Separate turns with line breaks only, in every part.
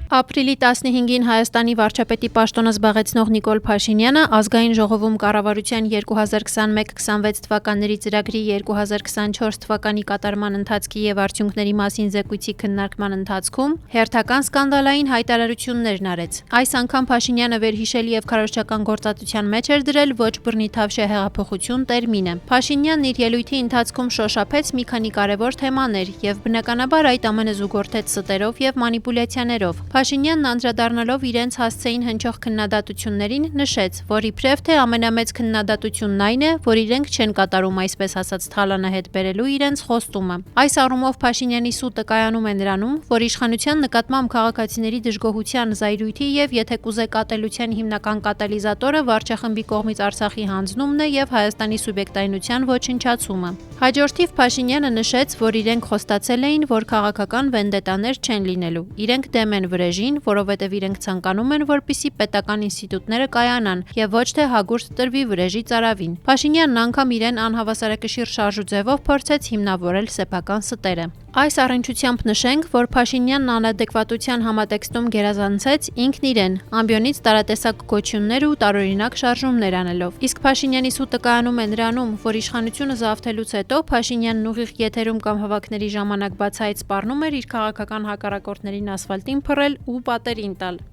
Ապրիլի 15-ին Հայաստանի վարչապետի պաշտոնը զբաղեցնող Նիկոլ Փաշինյանը Ազգային ժողովում կառավարության 2021-26 թվականների ծրագրի 2024 թվականի կատարման ընթացքի և արդյունքների մասին զեկույցի քննարկման ընթացքում հերթական սկանդալային հայտարարություններ արեց։ Այս անգամ Փաշինյանը վերհիշելի և քարոզչական գործածության մեջ էր դրել ոչ բռնի-թավշյա հեղափոխություն տերմինը։ Փաշինյանն իր ելույթի ընթացքում շոշափեց մի քանի կարևոր թեմաներ և բնականաբար այդ ամենը զուգորդեց ստերով և մանիպուլյացիաներով։ Փաշինյանն անդրադառնալով իրենց հասցեին հնչող քննադատություններին նշեց, որ իբրև թե ամենամեծ քննադատությունն այն է, որ իրենք չեն կատարում այսպես ասած թալանը հետ բերելու իրենց խոստումը։ Այս առումով Փաշինյանի սուտը կայանում է նրանում, որ իշխանության նկատմամբ քաղաքացիների դժգոհության, զայրույթի և եթե կուզեք ատելության հիմնական կատալիզատորը վարչախմբի կողմից Արցախի հանձնումն է և Հայաստանի սուբյեկտայնության ոչնչացումը։ Հաջորդիվ Փաշինյանը նշեց, որ իրենք խոստացել էին, որ քաղաքական վենդետաներ չեն լինելու։ Իրենք դեմ են վրեժին, որովհետև իրենք ցանկանում են, որպեսզի պետական ինստիտուտները կայանան և ոչ թե հագուրդ տրվի վրեժի ծարավին։ Փաշինյանն անգամ իրեն անհավասարակշիռ շարժուձևով փորձեց հիմնավորել սեփական ստերը։ Այս առնչությամբ նշենք, որ Փաշինյանն անադեկվատության համատեքստում գերազանցեց ինքն իրեն, ամբիոնից տարատեսակ գոչյուններ ու տարօրինակ շարժումներ անելով։ Իսկ Փաշինյանի սուտը կայանում է նրանում, որ իշխանությունը զավթելուց հետո Փաշինյանն ուղիղ եթերում կամ հավաքների ժամանակ բացահայտ սպառնում էր իր քաղաքական հակառակորդներին ասֆալտին փռել ու պատերին տալ։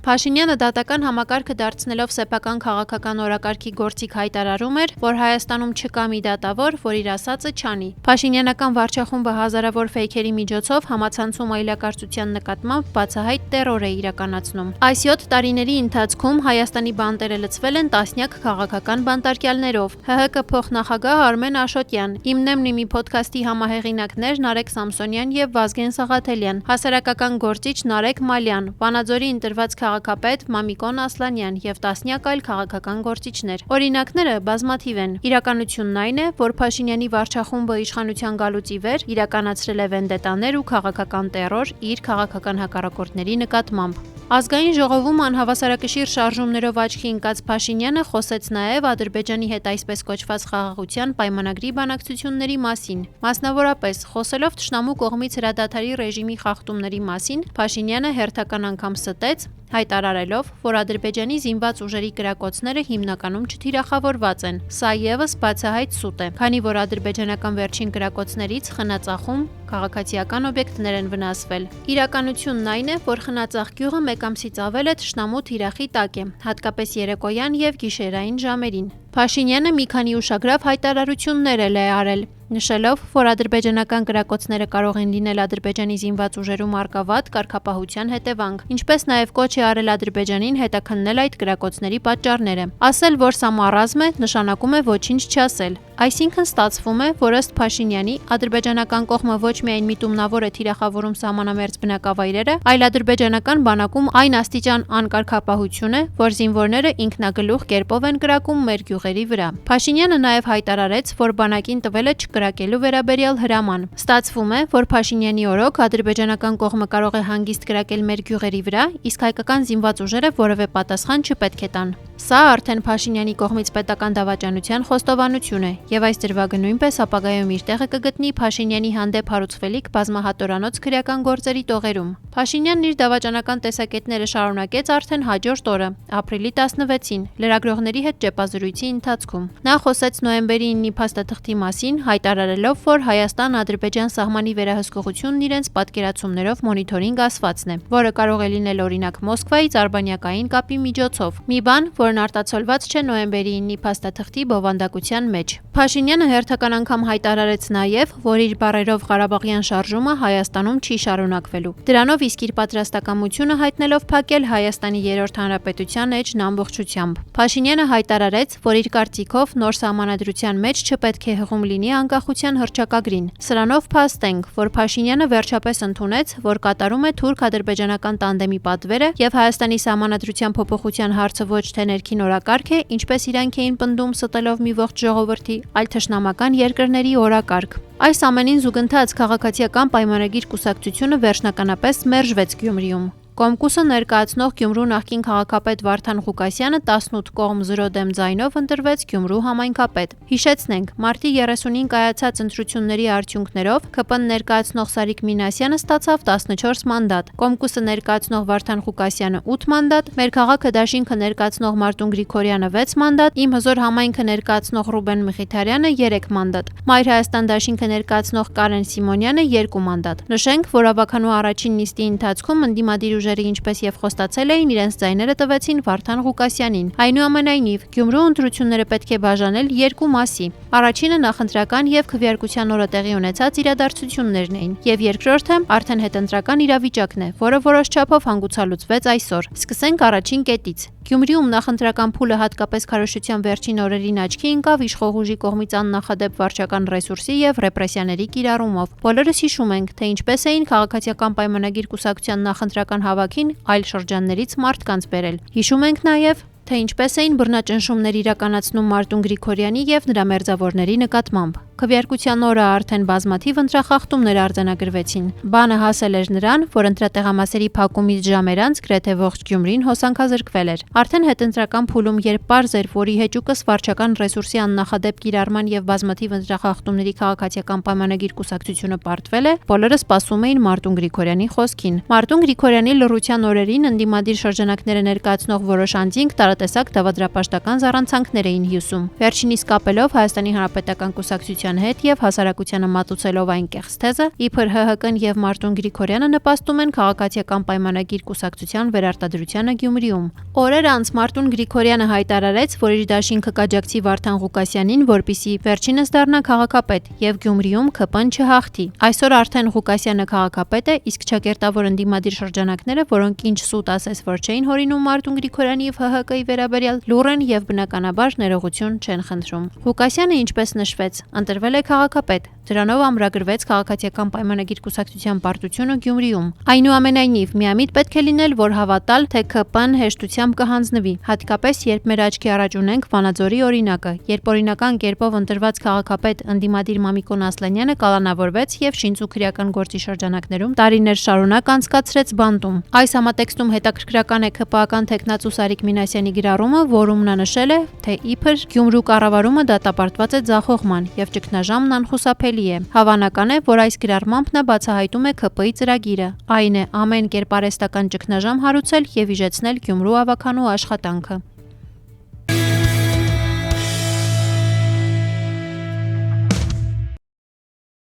Փաշինյանը դատական համակարգը դարձնելով սեփական քաղաքական օրակարգի գործիք հայտարարում էր, որ Հայաստանում չկա մի դատավոր, որ իր ասածը չանի։ Փաշինյանական վարչախումբը հազարավոր ֆեյքերի միջոցով համացանցում այլակարծության նկատմամբ բացահայտ տերոր է իրականացնում։ Այս 7 տարիների ընթացքում Հայաստանի բանտերը լցվել են տասնյակ քաղաքական բանտարկյալներով։ ՀՀԿ փոխնախագահ Արմեն Աշոտյան, Իմնեմնիմի փոդքասթի համահեղինակներ Նարեկ Սամսոնյան և Վազգեն Սաղաթելյան, հասարակական գործիչ Նարեկ Մալյան, Վանաձորի ընտրված քաղաքապետ Մամիկոն Ասլանյան և տասնյակ այլ քաղաքական գործիչներ։ Օրինակները բազմաթիվ են։ Իրականությունն այն է, որ Փաշինյանի վարչախումբը իշխանության գալուց ի վեր իրականացրել է վենդետաներ ու քաղաքական տերոր իր քաղաքական հակառակորդների նկատմամբ։ Ազգային ժողովում անհավասարակշիռ շարժումներով աչքի ընկած Փաշինյանը խոսեց նաև Ադրբեջանի հետ այսպես կոչված խաղաղության պայմանագրի բանակցությունների մասին։ Մասնավորապես, խոսելով թշնամու կողմից հրադադարի ռեժիմի խախտումների մասին, Փաշինյանը հերթական անգամ ստեց, հայտարարելով, որ Ադրբեջանի զինված ուժերի կրակոցները հիմնականում չթիրախավորված են։ Սա ևս բացահայտ սուտ է, քանի որ ադրբեջանական վերջին կրակոցներից Խնածախում քաղաքացիական օբյեկտներ են վնասվել։ Իրականությունն այն է, որ Խնածախ գյուղը մեկ ամսից ավել է թշնամու թիրախի տակ է, հատկապես երեկոյան և գիշերային ժամերին։ Փաշինյանը մի քանի ուշագրավ հայտարարություններ էլ է արել, նշելով, որ ադրբեջանական կրակոցները կարող են լինել Ադրբեջանի զինված ուժերում առկա վատ կարգապահության հետևանք, ինչպես նաև կոչ է արել Ադրբեջանին հետաքննել այդ կրակոցների պատճառները։ Ասել, որ սա մառազմ է, նշանակում է ոչինչ չասել։ Այսինքն ստացվում է, որ ըստ Փաշինյանի ադրբեջանական կողմը ոչ միայն միտումնավոր է թիրախավորում սահմանամերձ բնակավայրերը, այլ ադրբեջանական բանակում այն աստիճան անկարգապահություն է, որ զինվորները ինքնագլուխ կերպով են կրակում մեր գյուղերի վրա։ Փաշինյանը նաև հայտարարեց, որ բանակին տվել է չկրակելու վերաբերյալ հրաման։ Ստացվում է, որ Փաշինյանի օրոք ադրբեջանական կողմը կարող է հանգիստ կրակել մեր գյուղերի վրա, իսկ հայկական զինված ուժերը որևէ պատասխան չպետք է տան։ Սա արդեն Փաշինյանի կողմից պետական դավաճանության խոստովանություն է, և այս դրվագը նույնպես ապագայում իր տեղը կգտնի Փաշինյանի հանդեպ հարուցվելիք բազմահատորանոց քրեական գործերի տողերում։ Փաշինյանն իր դավաճանական տեսակետները շարունակեց արդեն հաջորդ օրը, ապրիլի 16-ին, լրագրողների հետ ճեպազրույցի ընթացքում։ Նա խոսեց նոյեմբերի 9-ի փաստաթղթի մասին, հայտարարելով, որ Հայաստան-Ադրբեջան սահմանի վերահսկողությունն իրենց պատկերացումներով մոնիթորինգ ասվածն է, որը կարող է լինել օրինակ Մոսկվայից արբանյակային կապի միջոցով։ Մի բան, որն արտացոլված չէ նոյեմբերի 9-ի փաստաթղթի բովանդակության մեջ։ Փաշինյանը հերթական անգամ հայտարարեց նաև, որ իր բառերով Ղարաբաղյան շարժումը Հայաստանում չի շարունակվելու։ Դրանով իսկ իր պատրաստակամությունը հայտնելով փակել Հայաստանի երրորդ հանրապետության էջն ամբողջությամբ։ Փաշինյանը հայտարարեց, որ իր կարծիքով նոր սահմանադրության մեջ չպետք է հղում լինի անկախության հռչակագրին։ Սրանով փաստ ենք, որ Փաշինյանը վերջապես ընդունեց, որ կատարում է թուրք-ադրբեջանական տանդեմի պատվերը և Հայաստանի սահմանադրության փոփոխության հարցը ոչ թե ներքին օրակարգ է, ինչպես իրանք էին պնդում ստելով մի ողջ ժողովրդի, այլ թշնամական երկրների օրակարգ։ Այս ամենին զուգընթաց քաղաքացիական պայմանագիր կուսակցությունը վերջնականապես մերժվեց Գյումրիում։ Կոմկուսը ներկայացնող Գյումրու նախկին քաղաքապետ Վարդան Ղուկասյանը 18 կողմ 0 դեմ ձայնով ընտրվեց Գյումրու համայնքապետ։ Հիշեցնենք, մարտի 30-ին կայացած ընտրությունների արդյունքներով ՔՊ-ն ներկայացնող Սարիկ Մինասյանը ստացավ 14 մանդատ, Կոմկուսը ներկայացնող Վարդան Ղուկասյանը 8 մանդատ, Մեր քաղաքը դաշինքը ներկայացնող Մարտուն Գրիգորյանը 6 մանդատ, Իմ հզոր համայնքը ներկայացնող Ռուբեն Մխիթարյանը 3 մանդատ, Մայր Հայաստան դաշինքը ներկայացնող Կարեն Սիմոնյանը 2 մանդատ։ Նշենք, որ ավականու առաջին նիստի ընթացքում ընդդիմադիր ուժերը ինչպես եւ խոստացել էին, իրենց ձայները տվեցին Վարդան Ղուկասյանին։ Այնուամենայնիվ, Գյումրու ընտրությունները պետք է բաժանել երկու մասի։ Առաջինը նախընտրական եւ քվեարկության օրը տեղի ունեցած իրադարձություններն էին, եւ երկրորդը արդեն հետընտրական իրավիճակն է, որը որոշ չափով հանգուցալուծվեց այսօր։ Սկսենք առաջին կետից։ Գյումրիում նախընտրական փուլը հատկապես քարոզչության վերջին օրերին աչքի ընկավ իշխող ուժի կողմից աննախադեպ վարչական ռեսուրսի եւ ռեպրեսիաների կիրառումով։ Բոլորս հիշում ենք, թե ինչպես էին քաղաքացիական պայմանագիր կուսակցության նախընտրական հավաքին այլ շրջաններից մարդկանց բերել։ Հիշում ենք նաեւ, թե ինչպես էին բռնաճնշումներ իրականացնում Մարտուն Գրիգորյանի եւ նրա մերձավորների նկատմամբ։ Քվեարկության օրը արդեն բազմաթիվ ընտրախախտումներ արձանագրվեցին։ Բանը հասել էր նրան, որ ընտրատեղամասերի փակումից ժամեր անց գրեթե ողջ Գյումրին հոսանքազրկվել էր։ Արդեն հետընտրական փուլում, երբ պարզ էր, որի հեճուկս վարչական ռեսուրսի աննախադեպ կիրառման եւ բազմաթիվ ընտրախախտումների քաղաքացիական պայմանագիր կուսակցությունը պարտվել է, բոլորը սպասում էին Մարտուն Գրիգորյանի խոսքին։ Մարտուն Գրիգորյանի լռության օրերին ընդդիմադիր շրջանակները ներկայացնող որոշ անձինք տարատեսակ դավադրապաշտական զառանցանքներ էին հյուսում։ Վերջինիս կապելով Հայաստանի Հանրապետական կուսակցության հետ եւ հասարակությանը մատուցելով այն կեղծ թեզը, իբր ՀՀԿ-ն եւ Մարտուն Գրիգորյանը նպաստում են քաղաքացիական պայմանագիր կուսակցության վերարտադրությանը Գյումրիում։ Օրեր անց Մարտուն Գրիգորյանը հայտարարեց, որ իր դաշինքը կաջակցի Վարդան Ղուկասյանին, որպեսզի վերջինս դառնա քաղաքապետ եւ Գյումրիում ՔՊ-ն չհաղթի։ Այսօր արդեն Ղուկասյանը քաղաքապետ է, իսկ ճակերտավոր ընդդիմադիր շրջանակները, որոնք ինչ սուտ ասես որ չէին հորինում Մարտուն Գրիգորյանի եւ ՀՀԿ-ի վերաբերյալ, լուռ են եւ բնականաբար ներողություն չեն խնդրում։ Ղուկասյանը, ինչպես նշվեց, ընտրվել է քաղաքապետ։ Դրանով ամրագրվեց քաղաքացիական պայմանագիր կուսակցության պարտությունը Գյումրիում։ Այնուամենայնիվ, միամիտ պետք է լինել, որ հավատալ, թե ՔՊ-ն հեշտությամբ կհանձնվի, հատկապես երբ մեր աչքի առաջ ունենք Վանաձորի օրինակը, երբ օրինական կերպով ընտրված քաղաքապետ ընդդիմադիր Մամիկոն Ասլանյանը կալանավորվեց եւ շինծուքրյական գործի շրջանակներում տարիներ շարունակ անցկացրեց բանտում։ Այս համատեքստում հետաքրքրական է ՔՊ-ական տեխնացու Սարիկ Մինասյանի գրառումը, որում նա նշել է, թե իբր Գյումրու կառավարումը դատապարտված է ձախողման եւ ճգնաժամն անխուսափելի է։ Հավանական է, որ այս գրառմամբ նա բացահայտում է ՔՊ-ի ծրագիրը, այն է ամեն կերպ արհեստական ճգնաժամ հարուցել եւ իժեցնել Գյումրու ավականու աշխատանքը։